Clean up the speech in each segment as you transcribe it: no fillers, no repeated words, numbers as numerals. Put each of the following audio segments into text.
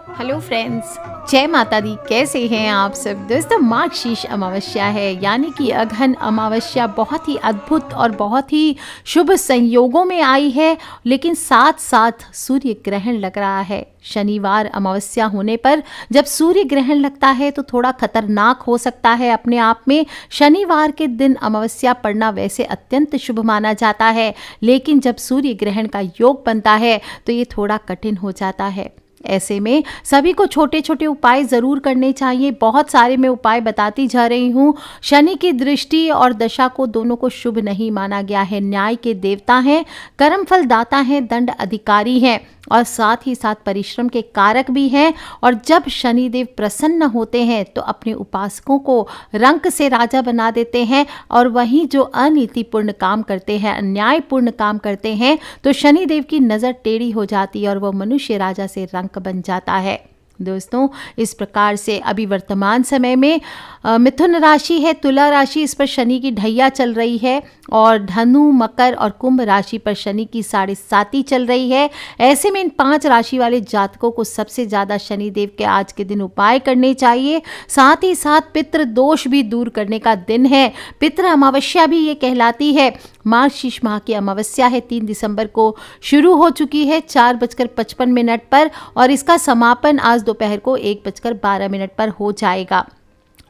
Hello friends, जय माता दी। कैसे हैं आप सब? दोस्तों, मार्गशीर्ष अमावस्या है, यानी कि अगहन अमावस्या बहुत ही अद्भुत और बहुत ही शुभ संयोगों में आई है। लेकिन साथ साथ सूर्य ग्रहण लग रहा है। शनिवार अमावस्या होने पर जब सूर्य ग्रहण लगता है तो थोड़ा खतरनाक हो सकता है अपने आप में। शनिवार के दिन अमावस्या पड़ना वैसे अत्यंत शुभ माना जाता है, लेकिन जब सूर्य ग्रहण का योग बनता है तो ये थोड़ा कठिन हो जाता है। ऐसे में सभी को छोटे छोटे उपाय ज़रूर करने चाहिए। बहुत सारे मैं उपाय बताती जा रही हूँ। शनि की दृष्टि और दशा को दोनों को शुभ नहीं माना गया है। न्याय के देवता हैं, कर्मफल दाता हैं, दंड अधिकारी हैं और साथ ही साथ परिश्रम के कारक भी हैं। और जब शनिदेव प्रसन्न होते हैं तो अपने उपासकों को रंक से राजा बना देते हैं, और वहीं जो अनीतिपूर्ण काम करते हैं, अन्यायपूर्ण काम करते हैं, तो शनिदेव की नज़र टेढ़ी हो जाती है और वह मनुष्य राजा से रंक बन जाता है। दोस्तों, इस प्रकार से अभी वर्तमान समय में मिथुन राशि है, तुला राशि, इस पर शनि की ढैया चल रही है, और धनु, मकर और कुंभ राशि पर शनि की 7.5 चल रही है। ऐसे में इन 5 राशि वाले जातकों को सबसे ज़्यादा शनिदेव के आज के दिन उपाय करने चाहिए। साथ ही साथ पितृ दोष भी दूर करने का दिन है। पितृ अमावस्या भी ये कहलाती है। मार्गशीर्ष माह की अमावस्या है, 3 दिसंबर को शुरू हो चुकी है 4:55 पर, और इसका समापन आज दोपहर को 1:12 पर हो जाएगा।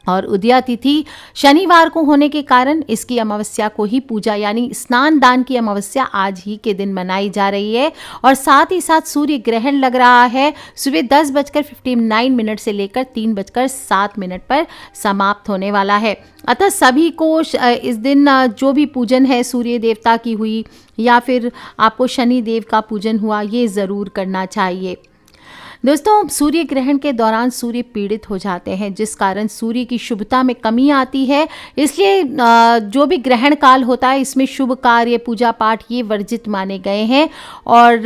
और उदया तिथि शनिवार को होने के कारण इसकी अमावस्या को ही पूजा यानी स्नान दान की अमावस्या आज ही के दिन मनाई जा रही है। और साथ ही साथ सूर्य ग्रहण लग रहा है सुबह 10:59 से लेकर 3:07 पर समाप्त होने वाला है। अतः सभी को इस दिन जो भी पूजन है सूर्य देवता की हुई या फिर आपको शनि देव का पूजन हुआ, ये ज़रूर करना चाहिए। दोस्तों, सूर्य ग्रहण के दौरान सूर्य पीड़ित हो जाते हैं, जिस कारण सूर्य की शुभता में कमी आती है। इसलिए जो भी ग्रहण काल होता है इसमें शुभ कार्य, पूजा पाठ ये वर्जित माने गए हैं। और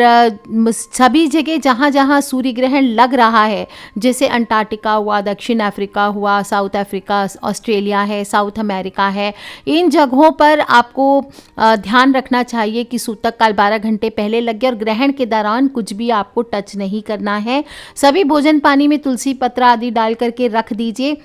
सभी जगह जहाँ जहाँ सूर्य ग्रहण लग रहा है, जैसे अंटार्कटिका हुआ, दक्षिण अफ्रीका हुआ, साउथ अफ्रीका, ऑस्ट्रेलिया है, साउथ अमेरिका है, इन जगहों पर आपको ध्यान रखना चाहिए कि सूतक काल 12 घंटे पहले लग गया, और ग्रहण के दौरान कुछ भी आपको टच नहीं करना है। सभी भोजन पानी में तुलसी पत्र आदि डाल करके रख दीजिए।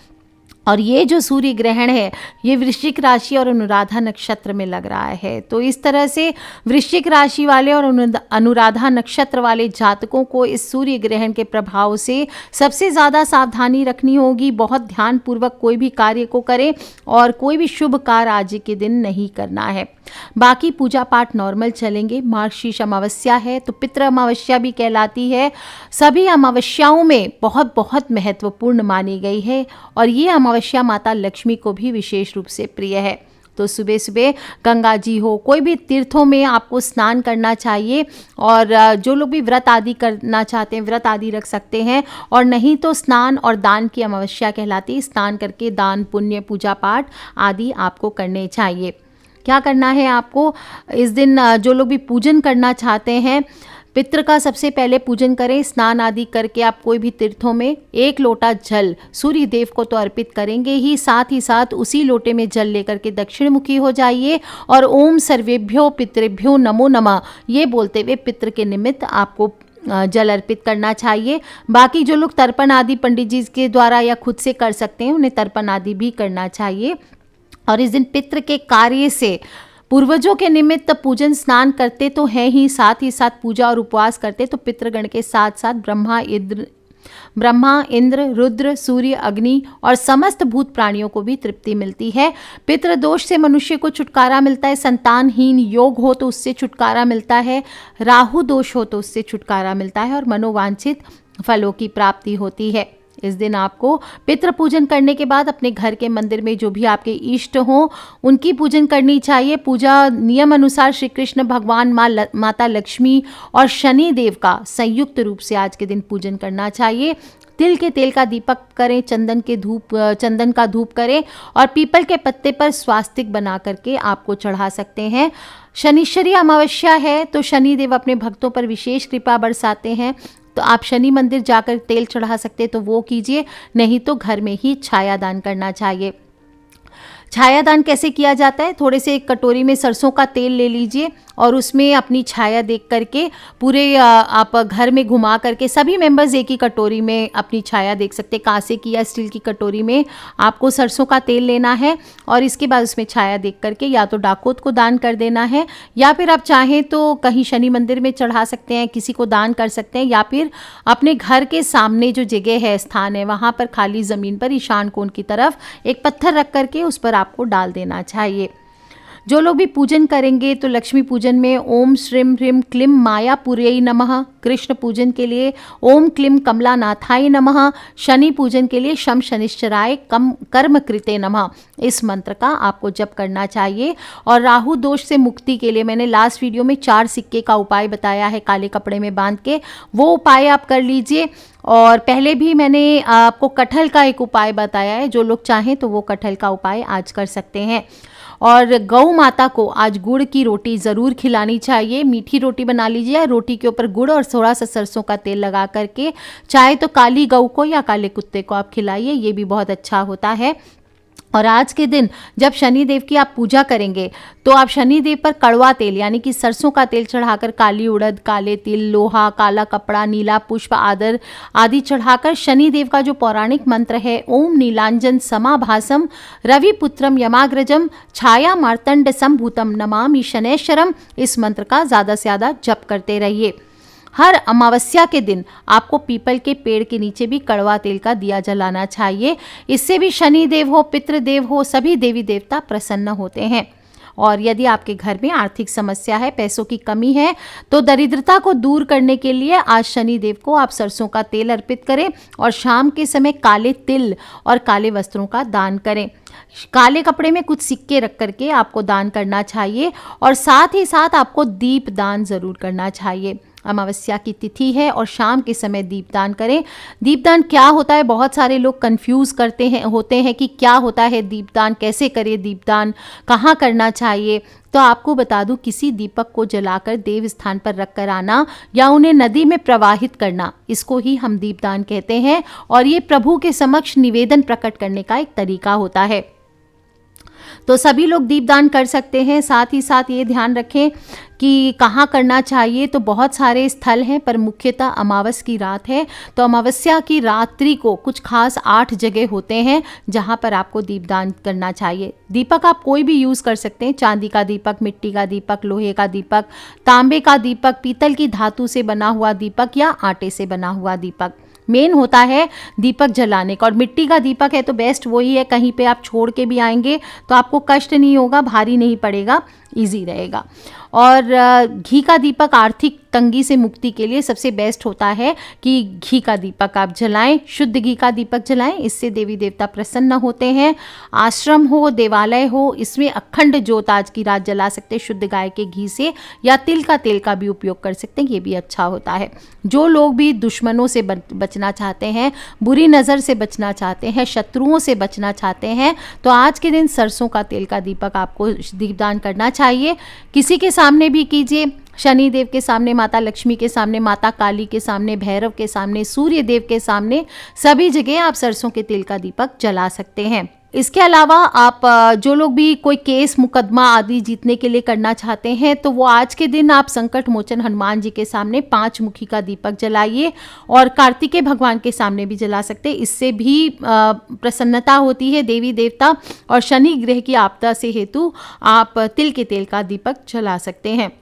और ये जो सूर्य ग्रहण है ये वृश्चिक राशि और अनुराधा नक्षत्र में लग रहा है, तो इस तरह से वृश्चिक राशि वाले और अनुराधा नक्षत्र वाले जातकों को इस सूर्य ग्रहण के प्रभाव से सबसे ज़्यादा सावधानी रखनी होगी। बहुत ध्यानपूर्वक कोई भी कार्य को करें और कोई भी शुभ कार्य आज के दिन नहीं करना है। बाकी पूजा पाठ नॉर्मल चलेंगे। मार्गशीर्ष अमावस्या है तो पितृ अमावस्या भी कहलाती है। सभी अमावस्याओं में बहुत बहुत महत्वपूर्ण मानी गई है, और ये अमावस्या माता लक्ष्मी को भी विशेष रूप से प्रिय है। तो सुबह सुबह गंगा जी हो, कोई भी तीर्थों में आपको स्नान करना चाहिए। और जो लोग भी व्रत आदि करना चाहते हैं व्रत आदि रख सकते हैं, और नहीं तो स्नान और दान की अमावस्या कहलाती है। स्नान करके दान पुण्य पूजा पाठ आदि आपको करने चाहिए। क्या करना है आपको इस दिन? जो लोग भी पूजन करना चाहते हैं पितृ का, सबसे पहले पूजन करें। स्नान आदि करके आप कोई भी तीर्थों में 1 लोटा जल सूर्य देव को तो अर्पित करेंगे ही, साथ ही साथ उसी लोटे में जल लेकर के दक्षिण मुखी हो जाइए और ओम सर्वेभ्यो पितृभ्यो नमो नमः ये बोलते हुए पितृ के निमित्त आपको जल अर्पित करना चाहिए। बाकी जो लोग तर्पण आदि पंडित जी के द्वारा या खुद से कर सकते हैं, उन्हें तर्पण आदि भी करना चाहिए। और इस दिन पितृ के कार्य से पूर्वजों के निमित्त पूजन स्नान करते तो हैं ही, साथ ही साथ पूजा और उपवास करते तो पितृगण के साथ साथ ब्रह्मा, इंद्र, रुद्र, सूर्य, अग्नि और समस्त भूत प्राणियों को भी तृप्ति मिलती है। पितृदोष से मनुष्य को छुटकारा मिलता है। संतानहीन योग हो तो उससे छुटकारा मिलता है। राहु दोष हो तो उससे छुटकारा मिलता है, और मनोवांछित फलों की प्राप्ति होती है। इस दिन आपको पितृ पूजन करने के बाद अपने घर के मंदिर में जो भी आपके इष्ट हों उनकी पूजन करनी चाहिए। पूजा नियम अनुसार श्री कृष्ण भगवान, माता लक्ष्मी और शनि देव का संयुक्त रूप से आज के दिन पूजन करना चाहिए। तिल के तेल का दीपक करें, चंदन का धूप करें, और पीपल के पत्ते पर स्वास्तिक बना करके आपको चढ़ा सकते हैं। शनिश्चरी अमावस्या है तो शनिदेव अपने भक्तों पर विशेष कृपा बरसाते हैं, तो आप शनि मंदिर जाकर तेल चढ़ा सकते तो वो कीजिए, नहीं तो घर में ही छाया दान करना चाहिए। छायादान कैसे किया जाता है, थोड़े से एक कटोरी में सरसों का तेल ले लीजिए और उसमें अपनी छाया देख करके पूरे आप घर में घुमा करके सभी मेंबर्स एक ही कटोरी में अपनी छाया देख सकते हैं। कांसे की या स्टील की कटोरी में आपको सरसों का तेल लेना है और इसके बाद उसमें छाया देख करके या तो डाकोत को दान कर देना है, या फिर आप चाहें तो कहीं शनि मंदिर में चढ़ा सकते हैं, किसी को दान कर सकते हैं, या फिर अपने घर के सामने जो जगह है, स्थान है, वहाँ पर खाली ज़मीन पर ईशान कोण की तरफ एक पत्थर रख करके उस पर आपको डाल देना चाहिए। जो लोग भी पूजन करेंगे तो लक्ष्मी पूजन में ओम श्रीम ह्रीम क्लीम मायापुर्यै नमः, कृष्ण पूजन के लिए ओम क्लीम कमलानाथाय नमः, शनि पूजन के लिए शम शनिश्चराय कर्म कृते नमः, इस मंत्र का आपको जप करना चाहिए। और राहु दोष से मुक्ति के लिए मैंने लास्ट वीडियो में 4 सिक्के का उपाय बताया है, काले कपड़े में बांध के, वो उपाय आप कर लीजिए। और पहले भी मैंने आपको कटहल का एक उपाय बताया है, जो लोग चाहें तो वो कटहल का उपाय आज कर सकते हैं। और गौ माता को आज गुड़ की रोटी ज़रूर खिलानी चाहिए। मीठी रोटी बना लीजिए, रोटी के ऊपर गुड़ और थोड़ा सा सरसों का तेल लगा करके, चाहे तो काली गौ को या काले कुत्ते को आप खिलाइए, ये भी बहुत अच्छा होता है। और आज के दिन जब शनिदेव की आप पूजा करेंगे तो आप शनिदेव पर कड़वा तेल यानी कि सरसों का तेल चढ़ाकर काली उड़द, काले तिल, लोहा, काला कपड़ा, नीला पुष्प आदर आदि चढ़ाकर शनिदेव का जो पौराणिक मंत्र है ओम नीलांजन समाभासम रविपुत्रम यमाग्रजम छाया मार्तंड संभूतम नमामि शनैश्वरम, इस मंत्र का ज़्यादा से ज़्यादा जप करते रहिए। हर अमावस्या के दिन आपको पीपल के पेड़ के नीचे भी कड़वा तेल का दिया जलाना चाहिए। इससे भी शनि देव हो, पितृदेव हो, सभी देवी देवता प्रसन्न होते हैं। और यदि आपके घर में आर्थिक समस्या है, पैसों की कमी है, तो दरिद्रता को दूर करने के लिए आज शनि देव को आप सरसों का तेल अर्पित करें और शाम के समय काले तिल और काले वस्त्रों का दान करें। काले कपड़े में कुछ सिक्के रख करके आपको दान करना चाहिए और साथ ही साथ आपको दीप दान ज़रूर करना चाहिए। अमावस्या की तिथि है और शाम के समय दीपदान करें। दीपदान क्या होता है, बहुत सारे लोग कंफ्यूज होते हैं कि क्या होता है दीपदान, कैसे करें दीपदान, कहाँ करना चाहिए। तो आपको बता दूं, किसी दीपक को जलाकर देव स्थान पर रख कर आना या उन्हें नदी में प्रवाहित करना, इसको ही हम दीपदान कहते हैं और ये प्रभु के समक्ष निवेदन प्रकट करने का एक तरीका होता है। तो सभी लोग दीपदान कर सकते हैं। साथ ही साथ ये ध्यान रखें कि कहाँ करना चाहिए, तो बहुत सारे स्थल हैं पर मुख्यतः अमावस की रात है, तो अमावस्या की रात्रि को कुछ खास 8 जगह होते हैं जहाँ पर आपको दीपदान करना चाहिए। दीपक आप कोई भी यूज़ कर सकते हैं, चांदी का दीपक, मिट्टी का दीपक, लोहे का दीपक, तांबे का दीपक, पीतल की धातु से बना हुआ दीपक या आटे से बना हुआ दीपक। मेन होता है दीपक जलाने का, और मिट्टी का दीपक है तो बेस्ट वही है। कहीं पे आप छोड़ के भी आएंगे तो आपको कष्ट नहीं होगा, भारी नहीं पड़ेगा, इजी रहेगा। और घी का दीपक आर्थिक तंगी से मुक्ति के लिए सबसे बेस्ट होता है कि घी का दीपक आप जलाएं, शुद्ध घी का दीपक जलाएं, इससे देवी देवता प्रसन्न होते हैं। आश्रम हो, देवालय हो, इसमें अखंड ज्योत आज की रात जला सकते हैं शुद्ध गाय के घी से, या तिल का तेल का भी उपयोग कर सकते हैं, ये भी अच्छा होता है। जो लोग भी दुश्मनों से बचना चाहते हैं, बुरी नज़र से बचना चाहते हैं, शत्रुओं से बचना चाहते हैं, तो आज के दिन सरसों का तेल का दीपक आपको दीपदान करना चाहिए। किसी के सामने भी कीजिए, शनि देव के सामने, माता लक्ष्मी के सामने, माता काली के सामने, भैरव के सामने, सूर्य देव के सामने, सभी जगह आप सरसों के तेल का दीपक जला सकते हैं। इसके अलावा आप जो लोग भी कोई केस मुकदमा आदि जीतने के लिए करना चाहते हैं, तो वो आज के दिन आप संकट मोचन हनुमान जी के सामने 5 मुखी का दीपक जलाइए और कार्तिकेय भगवान के सामने भी जला सकते हैं। इससे भी प्रसन्नता होती है देवी देवता, और शनि ग्रह की आपदा से हेतु आप तिल के तेल का दीपक जला सकते हैं।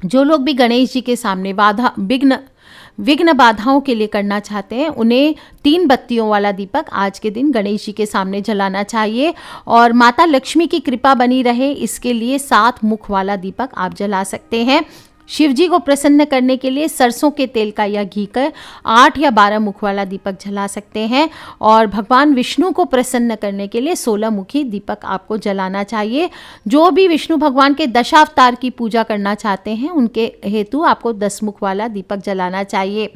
जो लोग भी गणेश जी के सामने विघ्न बाधाओं के लिए करना चाहते हैं, उन्हें 3 बत्तियों वाला दीपक आज के दिन गणेश जी के सामने जलाना चाहिए। और माता लक्ष्मी की कृपा बनी रहे, इसके लिए 7 मुख वाला दीपक आप जला सकते हैं। शिव जी को प्रसन्न करने के लिए सरसों के तेल का या घी का 8 या 12 मुख वाला दीपक जला सकते हैं। और भगवान विष्णु को प्रसन्न करने के लिए 16 मुखी दीपक आपको जलाना चाहिए। जो भी विष्णु भगवान के दशावतार की पूजा करना चाहते हैं, उनके हेतु आपको 10 मुख वाला दीपक जलाना चाहिए।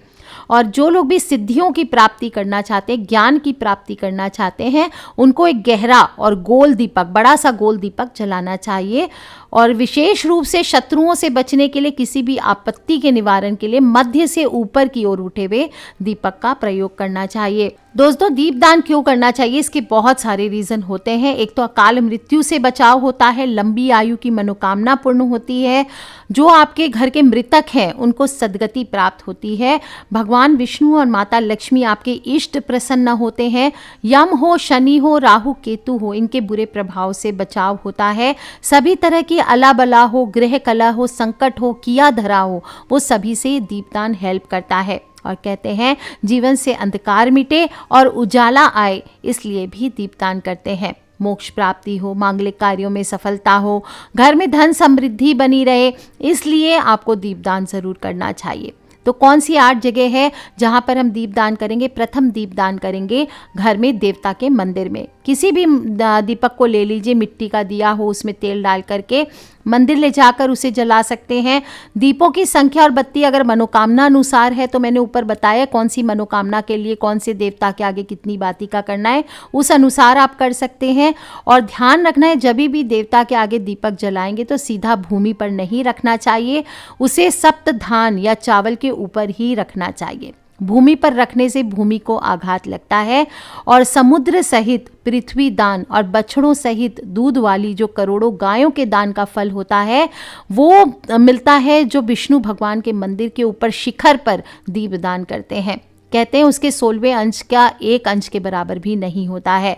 और जो लोग भी सिद्धियों की प्राप्ति करना चाहते हैं, ज्ञान की प्राप्ति करना चाहते हैं, उनको एक गहरा और गोल दीपक, बड़ा सा गोल दीपक जलाना चाहिए। और विशेष रूप से शत्रुओं से बचने के लिए, किसी भी आपत्ति के निवारण के लिए मध्य से ऊपर की ओर उठे हुए दीपक का प्रयोग करना चाहिए। दोस्तों, दीपदान क्यों करना चाहिए? इसके बहुत सारे रीज़न होते हैं। एक तो अकाल मृत्यु से बचाव होता है, लंबी आयु की मनोकामना पूर्ण होती है, जो आपके घर के मृतक हैं उनको सद्गति प्राप्त होती है, भगवान विष्णु और माता लक्ष्मी आपके इष्ट प्रसन्न होते हैं, यम हो, शनि हो, राहु केतु हो, इनके बुरे प्रभाव से बचाव होता है, सभी तरह की अला बला हो, गृह कलह हो, संकट हो, किया धरा हो, वो सभी से दीपदान हेल्प करता है। और कहते हैं जीवन से अंधकार मिटे और उजाला आए, इसलिए भी दीपदान करते हैं। मोक्ष प्राप्ति हो, मांगलिक कार्यों में सफलता हो, घर में धन समृद्धि बनी रहे, इसलिए आपको दीपदान जरूर करना चाहिए। तो कौन सी 8 जगह है जहां पर हम दीपदान करेंगे? प्रथम दीपदान करेंगे घर में देवता के मंदिर में। किसी भी दीपक को ले लीजिए, मिट्टी का दिया हो, उसमें तेल डाल करके मंदिर ले जाकर उसे जला सकते हैं। दीपों की संख्या और बत्ती अगर मनोकामना अनुसार है, तो मैंने ऊपर बताया कौन सी मनोकामना के लिए कौन से देवता के आगे कितनी बाती का करना है, उस अनुसार आप कर सकते हैं। और ध्यान रखना है, जब भी देवता के आगे दीपक जलाएंगे तो सीधा भूमि पर नहीं रखना चाहिए, उसे सप्त धान या चावल के ऊपर ही रखना चाहिए। भूमि पर रखने से भूमि को आघात लगता है। और समुद्र सहित पृथ्वी दान और बछड़ों सहित दूध वाली जो करोड़ों गायों के दान का फल होता है, वो मिलता है जो विष्णु भगवान के मंदिर के ऊपर शिखर पर दीप दान करते हैं। कहते हैं उसके 16वें अंश का 1 अंश के बराबर भी नहीं होता है।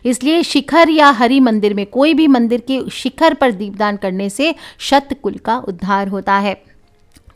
इसलिए शिखर या हरि मंदिर में, कोई भी मंदिर के शिखर पर दीपदान करने से शत कुल का उद्धार होता है।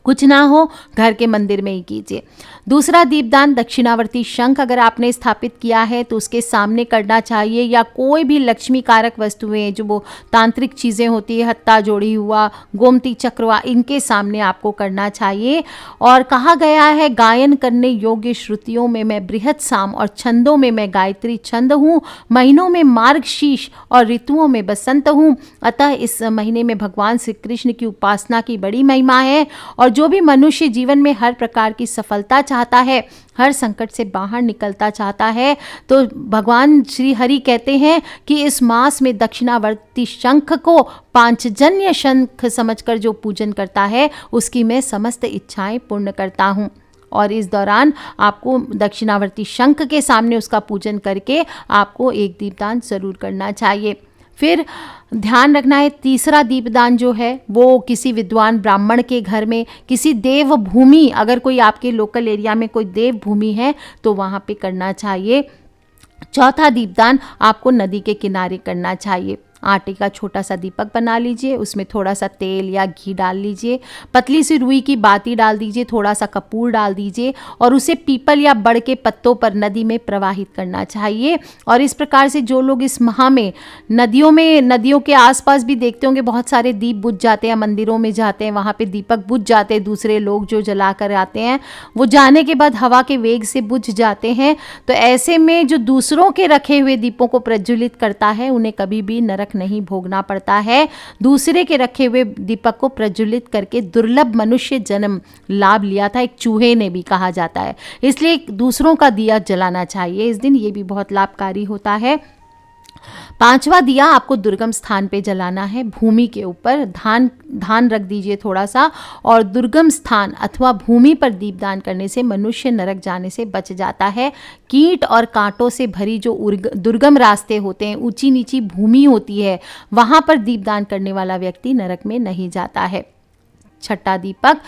कुछ ना हो, घर के मंदिर में ही कीजिए। दूसरा दीपदान, दक्षिणावर्ती शंख अगर आपने स्थापित किया है तो उसके सामने करना चाहिए, या कोई भी लक्ष्मी कारक वस्तुएं जो वो तांत्रिक चीज़ें होती है, हत्ता जोड़ी हुआ, गोमती चक्र हुआ, इनके सामने आपको करना चाहिए। और कहा गया है, गायन करने योग्य श्रुतियों में मैं बृहत साम और छंदों में मैं गायत्री छंद हूँ, महीनों में मार्गशीर्ष और ऋतुओं में बसंत हूँ। अतः इस महीने में भगवान श्री कृष्ण की उपासना की बड़ी महिमा है। और जो भी मनुष्य जीवन में हर प्रकार की सफलता चाहता है, हर संकट से बाहर निकलता चाहता है, तो भगवान श्री हरि कहते हैं कि इस मास में दक्षिणावर्ती शंख को पांचजन्य शंख समझकर जो पूजन करता है, उसकी मैं समस्त इच्छाएं पूर्ण करता हूँ। और इस दौरान आपको दक्षिणावर्ती शंख के सामने उसका पूजन करके आपको एक दीपदान जरूर करना चाहिए। फिर ध्यान रखना है, तीसरा दीपदान जो है वो किसी विद्वान ब्राह्मण के घर में, किसी देव भूमि, अगर कोई आपके लोकल एरिया में कोई देव भूमि है तो वहाँ पे करना चाहिए। चौथा दीपदान आपको नदी के किनारे करना चाहिए। आटे का छोटा सा दीपक बना लीजिए, उसमें थोड़ा सा तेल या घी डाल लीजिए, पतली सी रुई की बाती डाल दीजिए, थोड़ा सा कपूर डाल दीजिए और उसे पीपल या बड़ के पत्तों पर नदी में प्रवाहित करना चाहिए। और इस प्रकार से जो लोग इस माह में नदियों के आसपास भी देखते होंगे बहुत सारे दीप बुझ जाते हैं, मंदिरों में जाते हैं वहाँ पे दीपक बुझ जाते हैं, दूसरे लोग जो जला कर आते हैं वो जाने के बाद हवा के वेग से बुझ जाते हैं। तो ऐसे में जो दूसरों के रखे हुए दीपों को प्रज्वलित करता है, उन्हें कभी भी नरक नहीं भोगना पड़ता है। दूसरे के रखे हुए दीपक को प्रज्वलित करके दुर्लभ मनुष्य जन्म लाभ लिया था एक चूहे ने भी, कहा जाता है। इसलिए दूसरों का दिया जलाना चाहिए इस दिन, ये भी बहुत लाभकारी होता है। 5वां दिया आपको दुर्गम स्थान पे जलाना है, भूमि के ऊपर धान रख दीजिए थोड़ा सा। और दुर्गम स्थान अथवा भूमि पर दीपदान करने से मनुष्य नरक जाने से बच जाता है। कीट और कांटों से भरी जो दुर्गम रास्ते होते हैं, ऊंची नीची भूमि होती है, वहां पर दीपदान करने वाला व्यक्ति नरक में नहीं जाता है। 6ठा दीपक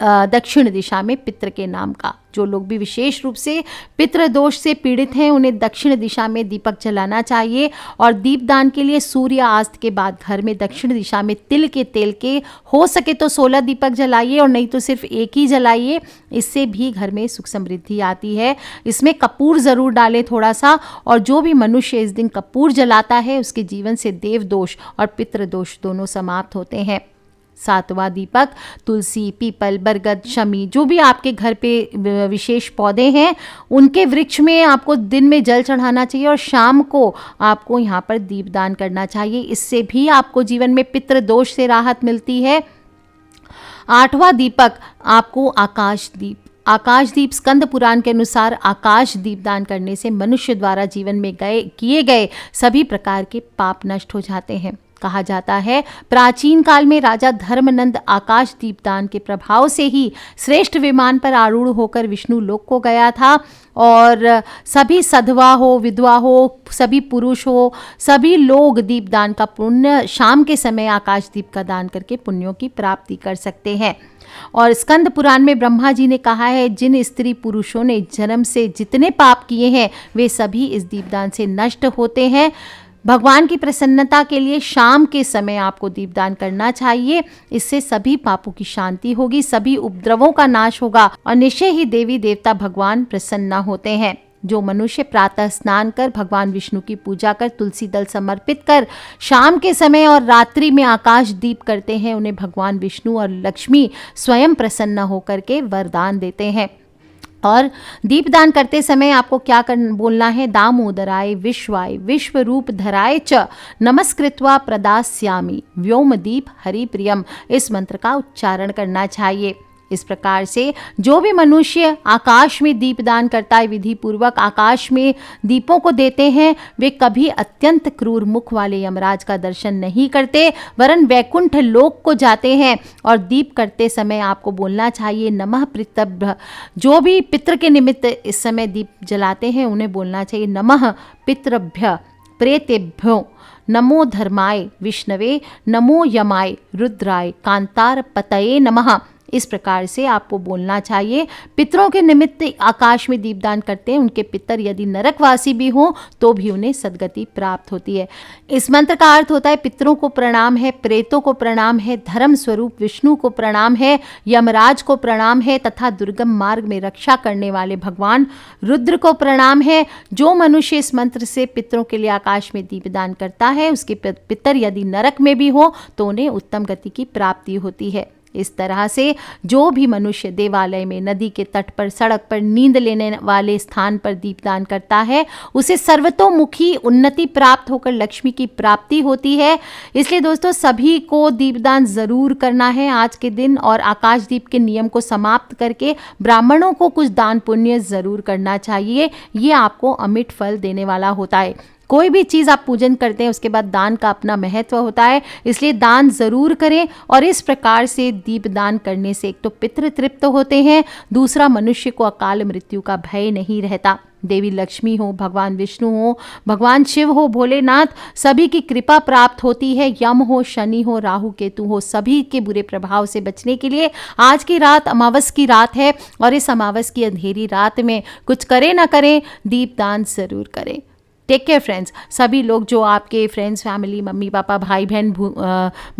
दक्षिण दिशा में पितृ के नाम का, जो लोग भी विशेष रूप से पितृ दोष से पीड़ित हैं उन्हें दक्षिण दिशा में दीपक जलाना चाहिए। और दीपदान के लिए सूर्यास्त के बाद घर में दक्षिण दिशा में तिल के तेल के हो सके तो 16 दीपक जलाइए और नहीं तो सिर्फ एक ही जलाइए, इससे भी घर में सुख समृद्धि आती है। इसमें कपूर ज़रूर डालें थोड़ा सा, और जो भी मनुष्य इस दिन कपूर जलाता है उसके जीवन से देव दोष और पितृ दोष दोनों समाप्त होते हैं। 7वां दीपक तुलसी, पीपल, बरगद, शमी, जो भी आपके घर पे विशेष पौधे हैं उनके वृक्ष में आपको दिन में जल चढ़ाना चाहिए और शाम को आपको यहाँ पर दीपदान करना चाहिए। इससे भी आपको जीवन में पितृ दोष से राहत मिलती है। 8वां दीपक आपको आकाश दीप, आकाशदीप स्कंद पुराण के अनुसार आकाश दीपदान करने से मनुष्य द्वारा जीवन में किए गए सभी प्रकार के पाप नष्ट हो जाते हैं। कहा जाता है प्राचीन काल में राजा धर्मनंद आकाश दीपदान के प्रभाव से ही श्रेष्ठ विमान पर आरूढ़ होकर विष्णु लोक को गया था और सभी सधवा हो, विधवा हो, सभी पुरुष हो, सभी लोग दीपदान का पुण्य शाम के समय आकाश दीप का दान करके पुण्यों की प्राप्ति कर सकते हैं। और स्कंद पुराण में ब्रह्मा जी ने कहा है जिन स्त्री पुरुषों ने जन्म से जितने पाप किए हैं वे सभी इस दीपदान से नष्ट होते हैं। भगवान की प्रसन्नता के लिए शाम के समय आपको दीपदान करना चाहिए। इससे सभी पापों की शांति होगी, सभी उपद्रवों का नाश होगा और निश्चय ही देवी देवता भगवान प्रसन्न होते हैं। जो मनुष्य प्रातः स्नान कर भगवान विष्णु की पूजा कर तुलसी दल समर्पित कर शाम के समय और रात्रि में आकाश दीप करते हैं उन्हें भगवान विष्णु और लक्ष्मी स्वयं प्रसन्न होकर के वरदान देते हैं। और दीपदान करते समय आपको क्या बोलना है, दामोदराय विश्वाय विश्व रूप धराय च नमस्कृत्वा प्रदास्यामि व्योमदीप हरिप्रियम, इस मंत्र का उच्चारण करना चाहिए। इस प्रकार से जो भी मनुष्य आकाश में दीपदान करता है, विधि पूर्वक आकाश में दीपों को देते हैं, वे कभी अत्यंत क्रूर मुख वाले यमराज का दर्शन नहीं करते वरन वैकुंठ लोक को जाते हैं। और दीप करते समय आपको बोलना चाहिए नमः पितृभ्य, जो भी पितृ के निमित्त इस समय दीप जलाते हैं उन्हें बोलना चाहिए नमः पितृभ्य प्रेतेभ्यो नमो धर्माय विष्णवे नमो यमाय रुद्राय कांतार पतये नमः। इस प्रकार से आपको बोलना चाहिए। पितरों के निमित्त आकाश में दीपदान करते हैं, उनके पितर यदि नरकवासी भी हों तो भी उन्हें सद्गति प्राप्त होती है। इस मंत्र का अर्थ होता है पितरों को प्रणाम है, प्रेतों को प्रणाम है, धर्म स्वरूप विष्णु को प्रणाम है, यमराज को प्रणाम है तथा दुर्गम मार्ग में रक्षा करने वाले भगवान रुद्र को प्रणाम है। जो मनुष्य इस मंत्र से पितरों के लिए आकाश में दीपदान करता है उसके पितर यदि नरक में भी हो तो उन्हें उत्तम गति की प्राप्ति होती है। इस तरह से जो भी मनुष्य देवालय में, नदी के तट पर, सड़क पर, नींद लेने वाले स्थान पर दीपदान करता है उसे सर्वतोमुखी उन्नति प्राप्त होकर लक्ष्मी की प्राप्ति होती है। इसलिए दोस्तों सभी को दीपदान ज़रूर करना है आज के दिन और आकाशदीप के नियम को समाप्त करके ब्राह्मणों को कुछ दान पुण्य ज़रूर करना चाहिए। ये आपको अमिट फल देने वाला होता है। कोई भी चीज़ आप पूजन करते हैं उसके बाद दान का अपना महत्व होता है, इसलिए दान ज़रूर करें। और इस प्रकार से दीप दान करने से एक तो पितृ तृप्त होते हैं, दूसरा मनुष्य को अकाल मृत्यु का भय नहीं रहता। देवी लक्ष्मी हो, भगवान विष्णु हो, भगवान शिव हो, भोलेनाथ, सभी की कृपा प्राप्त होती है। यम हो, शनि हो, राहु केतु हो, सभी के बुरे प्रभाव से बचने के लिए आज की रात अमावस की रात है और इस अमावस की अंधेरी रात में कुछ करें ना करें दीप दान ज़रूर करें। Take care friends. सभी लोग जो आपके फ्रेंड्स, फैमिली, मम्मी पापा, भाई बहन,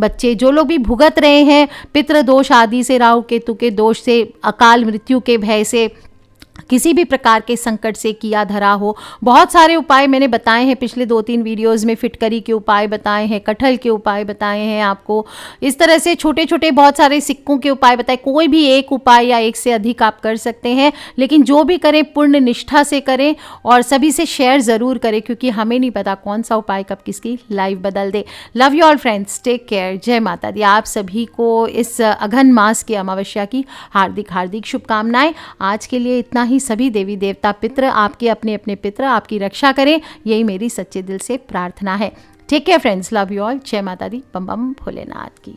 बच्चे जो लोग भी भुगत रहे हैं पितृ दोष आदि से, राहु केतु के दोष से, अकाल मृत्यु के भय से, किसी भी प्रकार के संकट से किया धरा हो, बहुत सारे उपाय मैंने बताए हैं पिछले 2-3 वीडियोस में। फिटकरी के उपाय बताए हैं, कटहल के उपाय बताए हैं आपको, इस तरह से छोटे छोटे बहुत सारे सिक्कों के उपाय बताए। कोई भी एक उपाय या एक से अधिक आप कर सकते हैं, लेकिन जो भी करें पूर्ण निष्ठा से करें और सभी से शेयर ज़रूर करें क्योंकि हमें नहीं पता कौन सा उपाय कब किसकी लाइफ बदल दे। Love you all friends, take care, जय माता दी। आप सभी को इस अघन मास की अमावस्या की हार्दिक हार्दिक शुभकामनाएं। आज के लिए इतना ही। सभी देवी देवता पितृ आपके अपने अपने पितृ आपकी रक्षा करें, यही मेरी सच्चे दिल से प्रार्थना है। Take care friends, love you all, जय माता दी, बम बम भोलेनाथ की।